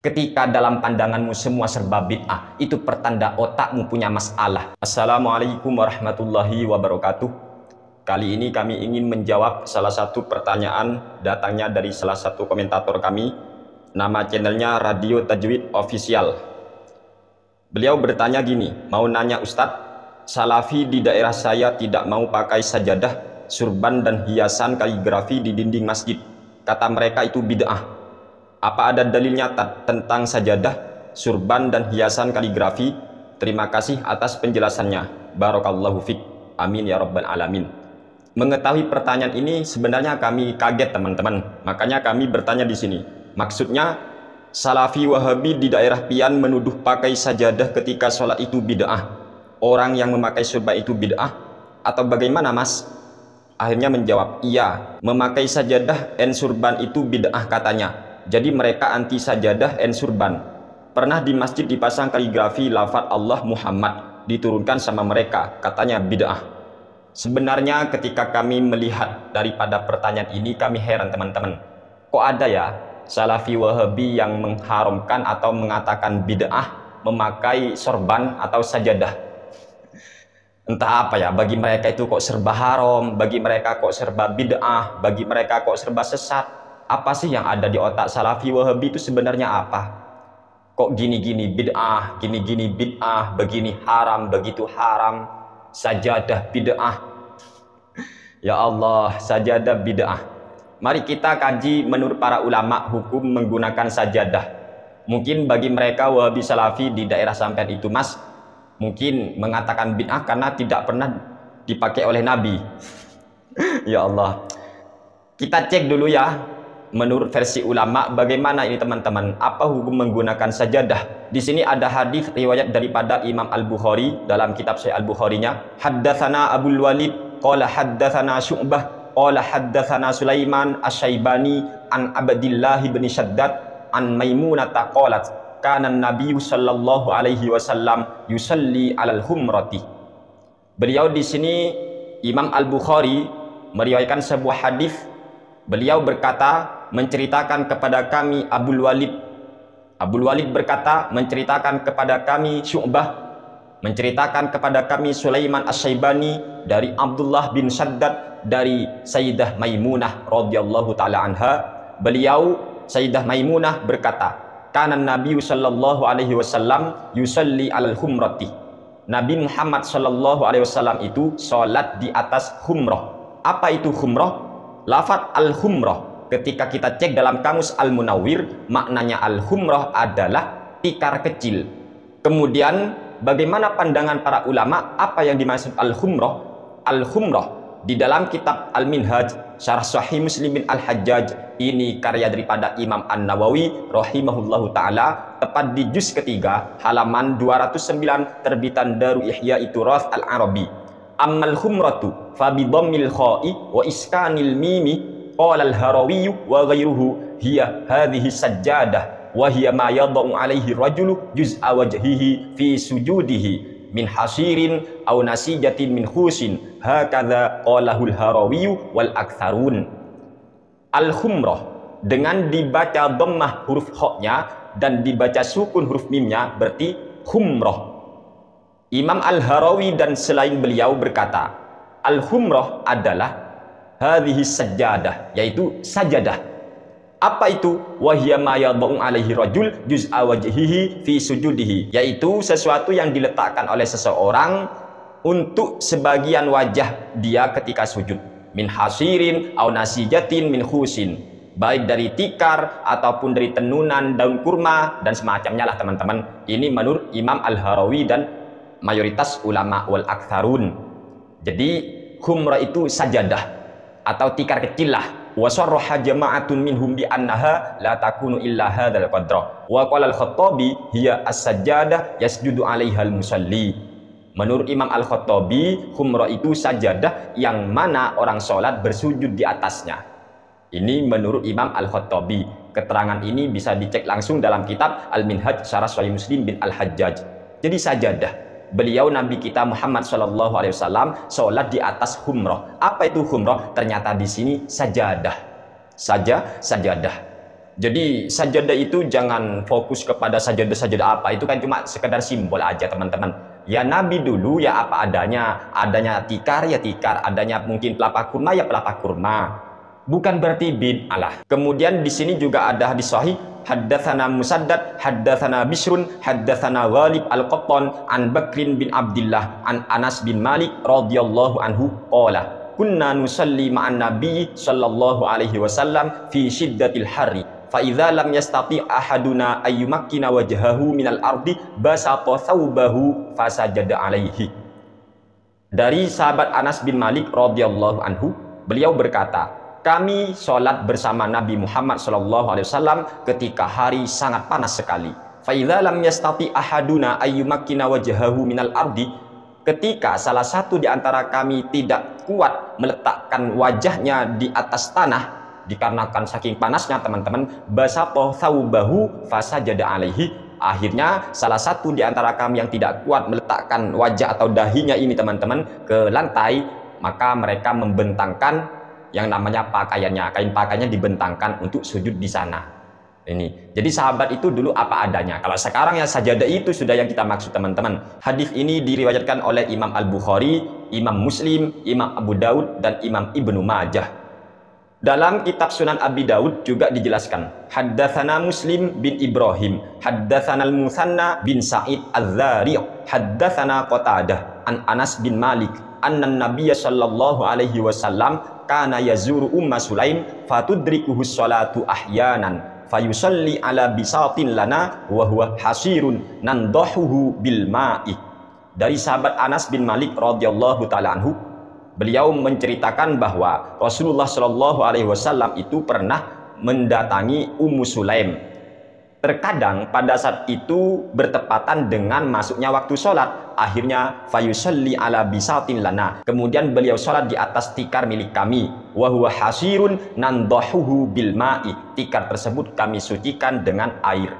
Ketika dalam pandanganmu semua serba bid'ah, itu pertanda otakmu punya masalah. Assalamualaikum warahmatullahi wabarakatuh. Kali ini kami ingin menjawab salah satu pertanyaan datangnya dari salah satu komentator kami. Nama channelnya Radio Tajwid Official. Beliau bertanya gini, mau nanya Ustadz, Salafi di daerah saya tidak mau pakai sajadah, surban dan hiasan kaligrafi di dinding masjid. Kata mereka itu bid'ah. Apa ada dalil nyata tentang sajadah, surban, dan hiasan kaligrafi? Terima kasih atas penjelasannya. Barakallahu fiq. Amin ya rabbal alamin. Mengetahui pertanyaan ini sebenarnya kami kaget teman-teman. Makanya kami bertanya di sini. Maksudnya Salafi Wahabi di daerah Pian menuduh pakai sajadah ketika sholat itu bid'ah. Orang yang memakai surban itu bid'ah atau bagaimana Mas? Akhirnya menjawab, iya, memakai sajadah dan surban itu bid'ah katanya. Jadi mereka anti sajadah and surban. Pernah di masjid dipasang kaligrafi lafaz Allah Muhammad, diturunkan sama mereka, katanya bid'ah. Sebenarnya ketika kami melihat daripada pertanyaan ini, kami heran teman-teman. Kok ada ya Salafi Wahabi yang mengharamkan atau mengatakan bid'ah memakai sorban atau sajadah? Entah apa ya, bagi mereka itu kok serba haram, bagi mereka kok serba bid'ah, bagi mereka kok serba sesat. Apa sih yang ada di otak Salafi Wahabi itu sebenarnya apa? Kok gini-gini bid'ah, gini-gini bid'ah, begini haram, begitu haram, sajadah bid'ah. Ya Allah, sajadah bid'ah. Mari kita kaji menurut para ulama hukum menggunakan sajadah. Mungkin bagi mereka Wahabi Salafi di daerah sampean itu Mas, mungkin mengatakan bid'ah karena tidak pernah dipakai oleh Nabi. Ya Allah. Kita cek dulu ya. Menurut versi ulama, bagaimana ini teman-teman? Apa hukum menggunakan sajadah? Di sini ada hadis riwayat daripada Imam Al-Bukhari dalam kitab Sahih Al-Bukharinya. Haddatsana Abul Walid, qala haddatsana Syu'bah, qala haddatsana Sulaiman Asy-Syaibani an Abdillah bin Shaddad an Maimunah qalat, kana an-nabiy sallallahu alaihi wasallam yusalli 'alal humrati. Beliau di sini Imam Al-Bukhari meriwayatkan sebuah hadis. Beliau berkata, menceritakan kepada kami Abul Walid. Abul Walid berkata, menceritakan kepada kami Syu'bah, menceritakan kepada kami Sulaiman Asy-Syaibani dari Abdullah bin Shaddad dari Sayyidah Maimunah radhiyallahu taala anha. Beliau Sayyidah Maimunah berkata, kana Nabi sallallahu alaihi wasallam yusalli 'alal humrati. Nabi Muhammad sallallahu alaihi wasallam itu salat di atas humrah. Apa itu humrah? Lafaz al-humrah ketika kita cek dalam kamus Al-Munawwir, maknanya al-humrah adalah tikar kecil. Kemudian bagaimana pandangan para ulama apa yang dimaksud al-humrah? Al-humrah di dalam kitab Al-Minhaj Syarah Sahih Muslim bin Al-Hajjaj, ini karya daripada Imam An-Nawawi rahimahullahu taala, tepat di juz ketiga halaman 209 terbitan Darul Ihya Turath Al-Arabi. Ammal humratu fa bi dhammil kha'i wa iskanil mimi qala al-Harawi wa ghayruhu hiya hadhihi sajjadah wa hiya ma yadau alaihi rajulu juz'a wajhihi fi sujudihi min hasirin aw nasijatin min khusin hakadha qalahu al-Harawi wal aktsarun. Al-humrah dengan dibaca dhammah huruf kha-nya dan dibaca sukun huruf mimnya berarti humrah. Imam Al-Harawi dan selain beliau berkata, al-humrah adalah hadhihi sajjadah, yaitu sajadah. Apa itu? Wahya ma yadau alaihi rajul juz'a wajhihi fi sujudihi, yaitu sesuatu yang diletakkan oleh seseorang untuk sebagian wajah dia ketika sujud. Min hasirin au nasijatin min khusin, baik dari tikar ataupun dari tenunan daun kurma dan semacamnya lah teman-teman. Ini menurut Imam Al-Harawi dan mayoritas ulama wal aktsarun. Jadi humrah itu sajadah atau tikar kecil lah. Wa sarraha jama'atun minhum bi annaha la takunu illa hadzal qadra. Wa qala al-Khattabi hiya as-sajjadah yasjudu 'alaiha al-musalli. Menurut Imam Al-Khattabi, humrah itu sajadah yang mana orang sholat bersujud di atasnya. Ini menurut Imam Al-Khattabi. Keterangan ini bisa dicek langsung dalam kitab Al-Minhaj Syarah Sahih Muslim bin Al-Hajjaj. Jadi sajadah. Beliau Nabi kita Muhammad Shallallahu Alaihi Wasallam sholat di atas humrah. Apa itu humrah? Ternyata di sini sajadah, sajadah. Jadi sajadah itu jangan fokus kepada sajadah-sajadah apa, itu kan cuma sekedar simbol aja teman-teman. Ya Nabi dulu ya apa adanya, adanya tikar ya tikar, adanya mungkin pelapa kurma ya pelapa kurma. Bukan berarti bid'ah lah. Kemudian di sini juga ada hadis sahih, haddatsana Musaddad, haddatsana Bishrun, haddatsana Ghalib al-Qattan an Bakrin bin Abdullah an Anas bin Malik radhiyallahu anhu qala kunna nusalli ma'an nabi sallallahu alaihi wasallam fi syiddatil harri fa idza lam yastati ahaduna ayyumakkina wajhahu minal ardi basata thawbahu fasajada alaihi. Dari sahabat Anas bin Malik radhiyallahu anhu, beliau berkata, kami sholat bersama Nabi Muhammad sallallahu alaihi wasallam ketika hari sangat panas sekali. Fa idza lam yastati ahaduna ayyumakkina wajhahu minal ardi, ketika salah satu di antara kami tidak kuat meletakkan wajahnya di atas tanah dikarenakan saking panasnya teman-teman, basata thawbahu fasajada alaihi, akhirnya salah satu di antara kami yang tidak kuat meletakkan wajah atau dahinya ini teman-teman ke lantai, maka mereka membentangkan yang namanya pakaiannya, kain pakaiannya dibentangkan untuk sujud di sana. Ini jadi sahabat itu dulu apa adanya. Kalau sekarang ya sajadah itu sudah yang kita maksud teman-teman. Hadis ini diriwayatkan oleh Imam Al-Bukhari, Imam Muslim, Imam Abu Daud dan Imam Ibnu Majah. Dalam kitab Sunan Abi Daud juga dijelaskan, haddatsana Muslim bin Ibrahim, haddatsana Al-Musanna bin Sa'id Az-Zari', haddatsana Qatadah an Anas bin Malik anna Nabiyya sallallahu alaihi wasallam kana yazuru Umma Sulaim fatudrikuhu sholatu ahyanan fayusalli ala bisatin lana wa huwa hasirun nandahuhu bil ma'i. Dari sahabat Anas bin Malik radhiyallahu taala anhu, beliau menceritakan bahwa Rasulullah Shallallahu alaihi wasallam itu pernah mendatangi Ummu Sulaim. Terkadang pada saat itu bertepatan dengan masuknya waktu sholat, akhirnya fayusalli ala bisatin lana, kemudian beliau sholat di atas tikar milik kami, wa huwa hasirun nandahuhu bil ma'i, tikar tersebut kami sucikan dengan air.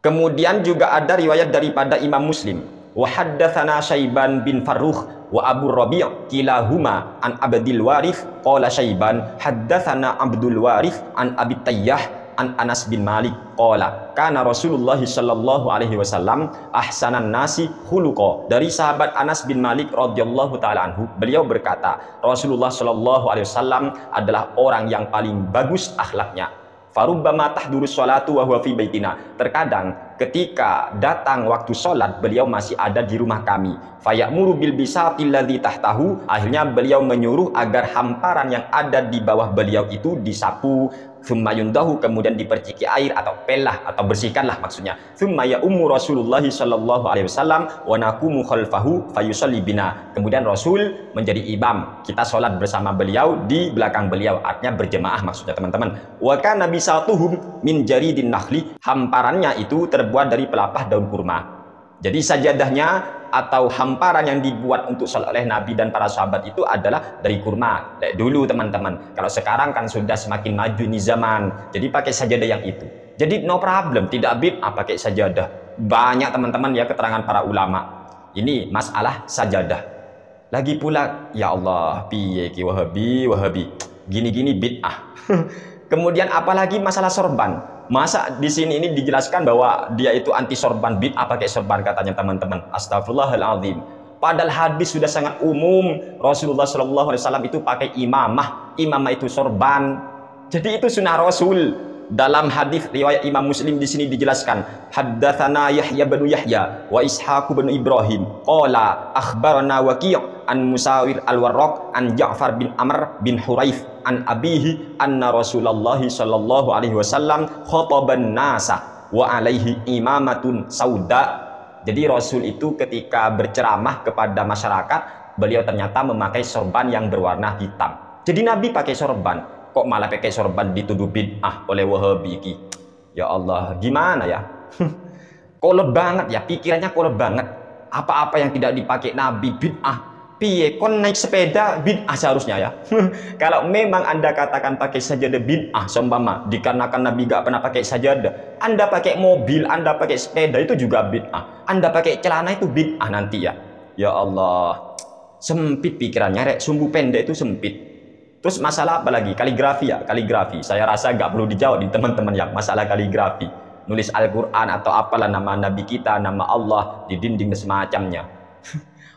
Kemudian juga ada riwayat daripada Imam Muslim, wa haddatsana Syaiban bin Farrukh wa Abu Rabi' kilahuma an Abdul Warith qala Syaiban haddatsana Abdul Warith an Abi Tayyah an Anas bin Malik qala kana Rasulullah sallallahu alaihi wasallam ahsanan nasi khuluqa. Dari sahabat Anas bin Malik radhiyallahu taala anhu, beliau berkata, Rasulullah sallallahu alaihi wasallam adalah orang yang paling bagus akhlaknya. Farubbama tahdurus sholatu wa huwa fi baitina, terkadang ketika datang waktu sholat beliau masih ada di rumah kami. Fayamuru bil bisatil ladzi tahtahu, akhirnya beliau menyuruh agar hamparan yang ada di bawah beliau itu disapu, thumma yundahu, kemudian diperciki air atau pelah atau bersihkanlah maksudnya. Thumma ya ummu Rasulullah sallallahu alaihi wasallam wa naqumu khalfahu fayusalli bina, kemudian Rasul menjadi imam, kita sholat bersama beliau di belakang beliau, artinya berjemaah maksudnya teman-teman. Wa kana bisatuhum min jaridin nakhli, hamparannya itu terbuat dari pelepah daun kurma. Jadi sajadahnya atau hamparan yang dibuat untuk sholat oleh Nabi dan para sahabat itu adalah dari kurma. Dulu teman-teman, kalau sekarang kan sudah semakin maju ini zaman, jadi pakai sajadah yang itu. Jadi no problem, tidak bid'ah pakai sajadah. Banyak teman-teman ya keterangan para ulama. Ini masalah sajadah. Lagi pula, ya Allah, piye ki wahabi, gini-gini bid'ah. Kemudian apalagi masalah sorban. Masa di sini ini dijelaskan bahwa dia itu anti sorban, bid'ah pakai sorban katanya teman-teman. Astagfirullahaladzim. Padahal hadis sudah sangat umum. Rasulullah Shallallahu Alaihi Wasallam itu pakai imamah. Imamah itu sorban. Jadi itu sunnah Rasul. Dalam hadis riwayat Imam Muslim di sini dijelaskan, haddatsana Yahya bin Yahya wa Ishaq bin Ibrahim qala akhbarana Waqi' an Musawir al-Warraq an Ja'far bin Amr bin Huraith an abihi anna Rasulullah sallallahu alaihi wasallam khataban nasa wa alaihi imamatun sauda. Jadi Rasul itu ketika berceramah kepada masyarakat, beliau ternyata memakai sorban yang berwarna hitam. Jadi Nabi pakai sorban, kok malah pakai sorban dituduh bid'ah oleh Wahabi iki. Ya Allah, gimana ya? Kolot banget ya, pikirannya kolot banget. Apa-apa yang tidak dipakai Nabi bid'ah. Piye kon naik sepeda bid'ah seharusnya ya. Kalau memang Anda katakan pakai sajadah bid'ah seumpama dikarenakan Nabi gak pernah pakai sajadah, Anda pakai mobil, Anda pakai sepeda itu juga bid'ah. Anda pakai celana itu bid'ah nanti ya. Ya Allah, sempit pikirannya rek, sumbu pendek itu sempit. Terus masalah apa lagi? Kaligrafi ya, kaligrafi. Saya rasa nggak perlu dijawab di teman-teman yang masalah kaligrafi. Nulis Al-Quran atau apalah nama Nabi kita, nama Allah di dinding dan semacamnya.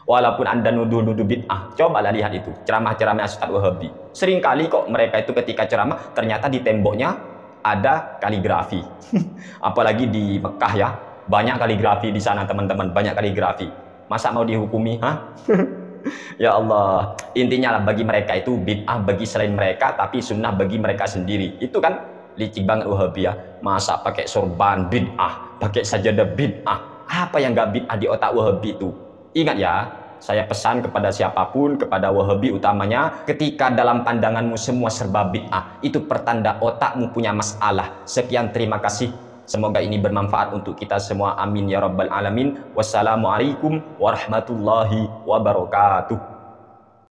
Walaupun Anda nuduh-nuduh bid'ah, cobalah lihat itu ceramah-ceramah Ustaz Wahabi. Seringkali kok mereka itu ketika ceramah ternyata di temboknya ada kaligrafi. Apalagi di Mekah ya, banyak kaligrafi di sana teman-teman, banyak kaligrafi. Masa mau dihukumi? Hah? Ya Allah, intinya lah bagi mereka itu bid'ah bagi selain mereka, tapi sunnah bagi mereka sendiri. Itu kan licik banget Wahabi ya. Masa pakai sorban bid'ah, pakai sajadah bid'ah. Apa yang gak bid'ah di otak Wahabi itu? Ingat ya, saya pesan kepada siapapun, kepada Wahabi utamanya, ketika dalam pandanganmu semua serba bid'ah, itu pertanda otakmu punya masalah. Sekian, terima kasih. Semoga ini bermanfaat untuk kita semua. Amin ya rabbal alamin. Wassalamualaikum warahmatullahi wabarakatuh.